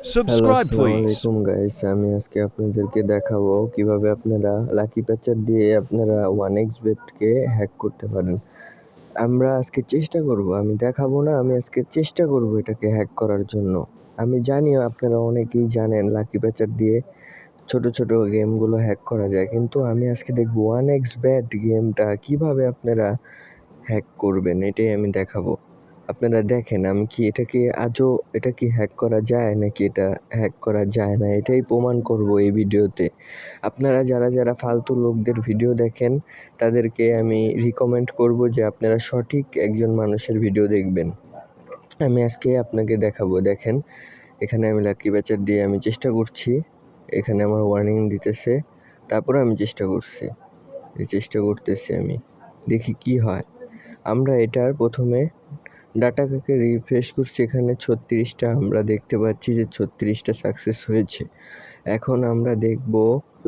Hello Subscribe, আসসালামু please. আলাইকুম guys, আমি আজকে আপনাদেরকে দেখাবো কিভাবে আপনারা লাকি প্যাচার দিয়ে আপনারা 1xBet-কে হ্যাক করতে পারেন। আমরা আজকে চেষ্টা করব, আমি দেখাবো না, আমি আজকে চেষ্টা করব এটাকে হ্যাক করার জন্য। আমি জানি আপনারা অনেকেই জানেন লাকি প্যাচার দিয়ে ছোট ছোট গেমগুলো হ্যাক করা যায়, কিন্তু আমি আজকে দেখব 1xBet গেমটা কিভাবে আপনারা হ্যাক করবেন, এটাই আমি দেখাবো। আপনারা দেখেন আমি কি এটা কি হ্যাক করা যায় নাকি এটা হ্যাক করা যায় না, এটাই প্রমাণ করব এই ভিডিওতে। আপনারা যারা ফালতু লোকদের ভিডিও দেখেন তাদেরকে আমি রিকমেন্ড করব যে আপনারা সঠিক একজন মানুষের ভিডিও দেখবেন। আমি আজকে আপনাকে দেখাবো। দেখেন, এখানে আমি লাকি প্যাচার দিয়ে আমি চেষ্টা করছি, এখানে আমার ওয়ার্নিং দিতেছে, তারপরে আমি চেষ্টা করতেছি আমি, দেখি কি হয়। আমরা এটার প্রথমে ডাটাটাকে রিফ্রেশ করছি, এখানে 36টা আমরা দেখতে পাচ্ছি যে 36টা সাকসেস হয়েছে। এখন আমরা দেখব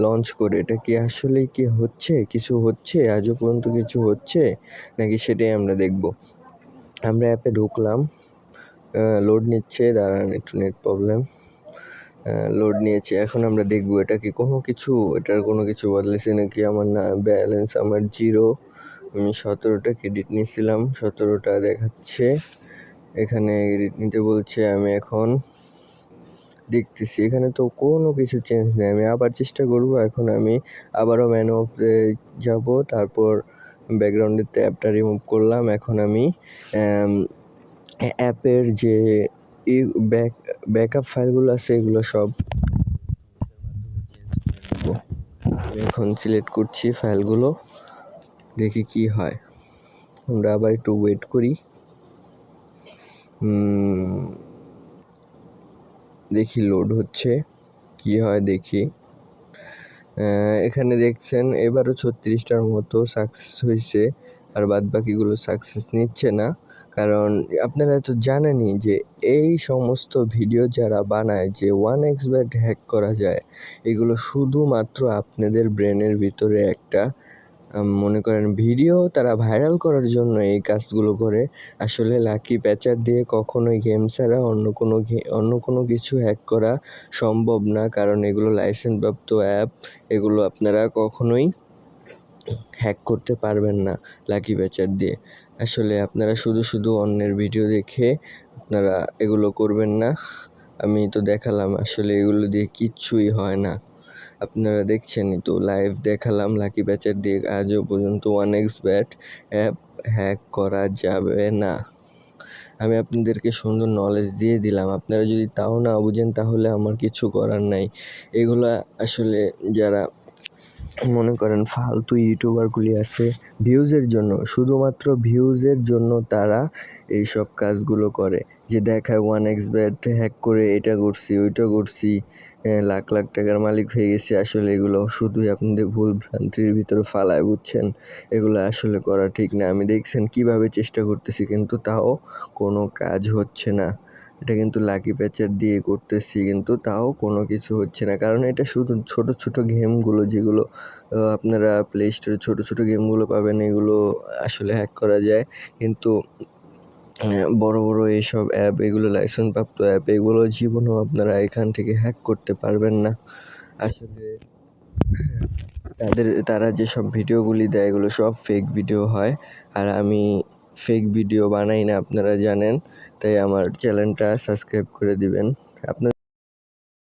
লঞ্চ করে এটা কি আসলেই কি হচ্ছে, কিছু হচ্ছে আজও পর্যন্ত কিছু হচ্ছে নাকি, সেটাই আমরা দেখব। আমরা অ্যাপে ঢুকলাম, লোড নিচ্ছে, দাঁড়ান একটু নেট প্রবলেম, লোড নিয়েছে। এখন আমরা দেখব এটার কোনো কিছু বদলেছে নাকি। আমার না ব্যালেন্স আমার 0, আমি 17টা ক্রেডিট নিয়েছিলাম, 17টা দেখাচ্ছে। এখানে এডিট নিতে বলছে, আমি এখন দেখতেছি এখানে তো কোনো কিছু চেঞ্জ নেই। আমি আবার চেষ্টা করব। এখন আমি আবারও ম্যান অফ যাব, তারপর ব্যাকগ্রাউন্ডের অ্যাপটা রিমুভ করলাম। এখন আমি অ্যাপের যে ব্যাকআপ ফাইলগুলো আছে এগুলো সব আমি এখন সিলেক্ট করছি ফাইলগুলো, দেখি কি হয়। আমরা আবার একটু ওয়েট করি, দেখি লোড হচ্ছে, কি হয় দেখি। এখানে দেখছেন এবারও 36টার মতো সাকসেস হয়েছে, আর বাদবাকিগুলো সাকসেস নিচ্ছে না। কারণ আপনারা তো জানেনই যে এই সমস্ত ভিডিও যারা বানায় যে 1xBet হ্যাক করা যায়, এগুলো শুধুমাত্র আপনাদের ব্রেনের ভিতরে একটা মনে করেন ভিডিও তারা ভাইরাল করার জন্য এই কাজগুলো করে। আসলে লাকি প্যাচার দিয়ে কখনোই গেম ছাড়া অন্য কোনো কিছু হ্যাক করা সম্ভব না, কারণ এগুলো লাইসেন্সপ্রাপ্ত অ্যাপ, এগুলো আপনারা কখনোই হ্যাক করতে পারবেন না লাকি প্যাচার দিয়ে। আসলে আপনারা শুধু অন্যের ভিডিও দেখে আপনারা এগুলো করবেন না। আমি তো দেখালাম, আসলে এগুলো দিয়ে কিচ্ছুই হয় না। আপনারা দেখছেনই তো, লাইভ দেখালাম লাকি প্যাচার দিয়ে আজও পর্যন্ত 1xBet অ্যাপ হ্যাক করা যাবে না। আমি আপনাদেরকে সুন্দর নলেজ দিয়ে দিলাম, আপনারা যদি তাও না বুঝেন তাহলে আমার কিছু করার নাই। এগুলা আসলে যারা মনে করেন ফালতু ইউটিউবারগুলি আছে, ভিউজের জন্য, শুধুমাত্র ভিউজের জন্য তারা এইসব কাজগুলো করে, যে দেখায় 1xBet হ্যাক করে এটা করছি ওইটা করছি, লাখ লাখ টাকার মালিক হয়ে গেছি। আসলে এগুলো শুধুই আপনাদের ভুল ভ্রান্তির ভিতরে ফালায়, বুঝছেন? এগুলো আসলে করা ঠিক না। আমি দেখছেন কিভাবে চেষ্টা করতেছি, কিন্তু তাও কোনো কাজ হচ্ছে না। এটা কিন্তু লাকি প্যাচার দিয়ে করতেছি, কিন্তু তাও কোনো কিছু হচ্ছে না, কারণ এটা শুধু ছোট গেমগুলো, যেগুলো আপনারা প্লে স্টোরে ছোট গেমগুলো পাবেন, এগুলো আসলে হ্যাক করা যায়। কিন্তু বড় এইসব অ্যাপ, এগুলো লাইসেন্সপ্রাপ্ত অ্যাপ, এগুলো জীবনেও আপনারা এখান থেকে হ্যাক করতে পারবেন না। আসলে তারা যেসব ভিডিওগুলি দেয় এগুলো সব ফেক ভিডিও হয়, আর আমি ফেক ভিডিও বানাই না, আপনারা জানেন। তাই আমার চ্যানেলটা সাবস্ক্রাইব করে দিবেন। আপনার